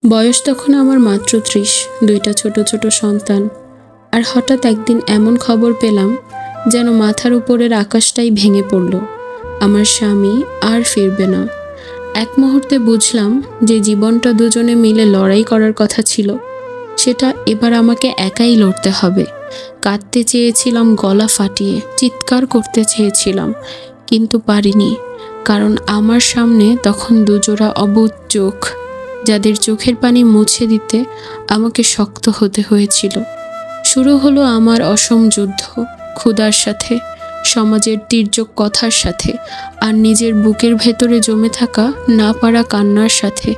বয়স তখন আমার মাত্র ৩০, ২টা ছোট ছোট সন্তান। আর হঠাৎ একদিন এমন খবর পেলাম যেন মাথার উপরের আকাশটাই ভেঙে পড়ল। আমার স্বামী আর ফিরবে না। এক মুহূর্তে বুঝলাম যে জীবনটা দুজনে মিলে লড়াই করার কথা ছিল, সেটা এবার আমাকে একাই লড়তে হবে। কাঁদতে চেয়েছিলাম গলা ফাটিয়ে, চিৎকার করতে চেয়েছিলাম, কিন্তু পারিনি। কারণ আমার সামনে তখন দুজোড়া অবুঝ চোখ, যাদের চোখের পানি মুছে দিতে আমাকে শক্ত হতে হয়েছিল। শুরু হলো আমার অসম যুদ্ধ, ক্ষুধার সাথে, সমাজের তির্যক কথার সাথে, আর নিজের বুকের ভেতরে জমে থাকা না পারা কান্নার সাথে।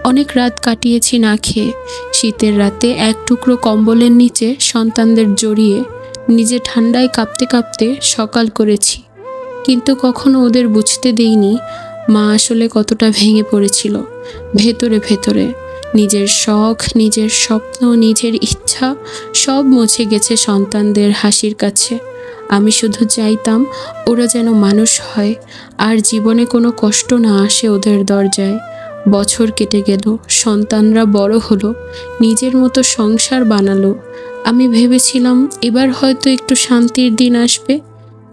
অনেক রাত কাটিয়েছি না খেয়ে, শীতের রাতে এক টুকরো কম্বলের নিচে সন্তানদের জড়িয়ে নিজে ঠান্ডায় কাঁপতে কাঁপতে সকাল করেছি। কিন্তু কখনো ওদের বুঝতে দেইনি মা আসলে কতটা ভেঙে পড়েছিল ভেতরে ভেতরে। নিজের শখ, নিজের স্বপ্ন, নিজের ইচ্ছা সব মুছে গেছে সন্তানদের হাসির কাছে। আমি শুধু চাইতাম ওরা যেন মানুষ হয়, আর জীবনে কোনো কষ্ট না আসে ওদের দরজায়। বছর কেটে গেল, সন্তানরা বড় হলো, নিজের মতো সংসার বানালো। আমি ভেবেছিলাম এবার হয়তো একটু শান্তির দিন আসবে,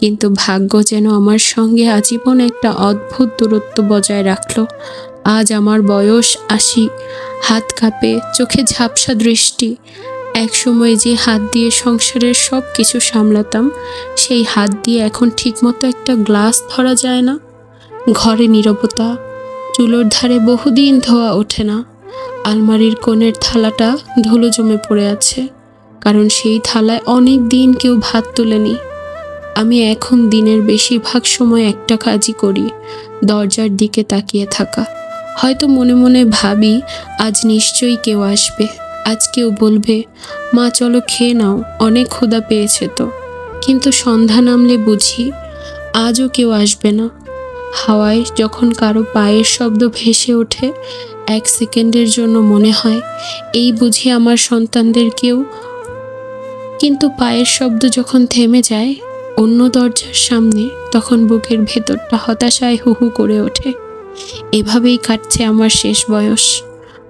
কিন্তু ভাগ্য যেন আমার সঙ্গে আজীবন একটা অদ্ভুত দূরত্ব বজায় রাখলো। আজ আমার বয়স ৮০, হাত কাঁপে, চোখে ঝাপসা দৃষ্টি। এক সময় যে হাত দিয়ে সংসারের সব কিছু সামলাতাম, সেই হাত দিয়ে এখন ঠিকমতো একটা গ্লাস ধরা যায় না। ঘরে নীরবতা, চুলোর ধারে বহুদিন ধোয়া ওঠে না, আলমারির কোণের থালাটা ধুলো জমে পড়ে আছে, কারণ সেই থালায় অনেক দিন কেউ ভাত তোলেনি। আমি এখন দিনের বেশিরভাগ সময় একটা কাজই করি, দরজার দিকে তাকিয়ে থাকা। হয়তো মনে মনে ভাবি আজ নিশ্চয়ই কেউ আসবে, আজ কেউ বলবে মা চলো খেয়ে নাও, অনেক ক্ষুধা পেয়েছে তো। কিন্তু সন্ধ্যা নামলে বুঝি আজও কেউ আসবে না। হাওয়ায় যখন কারো পায়ের শব্দ ভেসে ওঠে, ১ সেকেন্ডের জন্য মনে হয় এই বুঝি আমার সন্তানদের কেউ। কিন্তু পায়ের শব্দ যখন থেমে যায় অন্য দরজার সামনে, তখন বুকের ভেতরটা হতাশায় হু হু করে ওঠে। এভাবেই কাটছে আমার শেষ বয়স,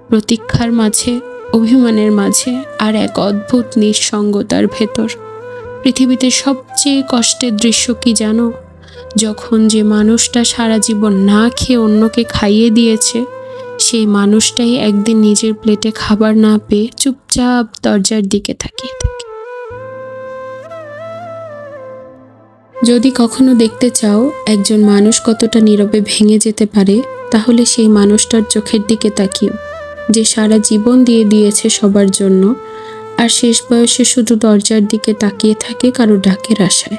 প্রতীক্ষার মাঝে, অভিমানের মাঝে, আর এক অদ্ভুত নিঃসঙ্গতার ভেতর। পৃথিবীতে সবচেয়ে কষ্টের দৃশ্য কি জানো? যখন যে মানুষটা সারা জীবন না খেয়ে অন্যকে খাইয়ে দিয়েছে, সেই মানুষটাই একদিন নিজের প্লেটে খাবার না পেয়ে চুপচাপ দরজার দিকে তাকিয়ে থাকে। যদি কখনো দেখতে চাও একজন মানুষ কতটা নীরবে ভেঙে যেতে পারে, তাহলে সেই মানুষটার চোখের দিকে তাকিও, যে সারা জীবন দিয়ে দিয়েছে সবার জন্য, আর শেষ বয়সে শুধু দরজার দিকে তাকিয়ে থাকে কারো ডাকের আশায়।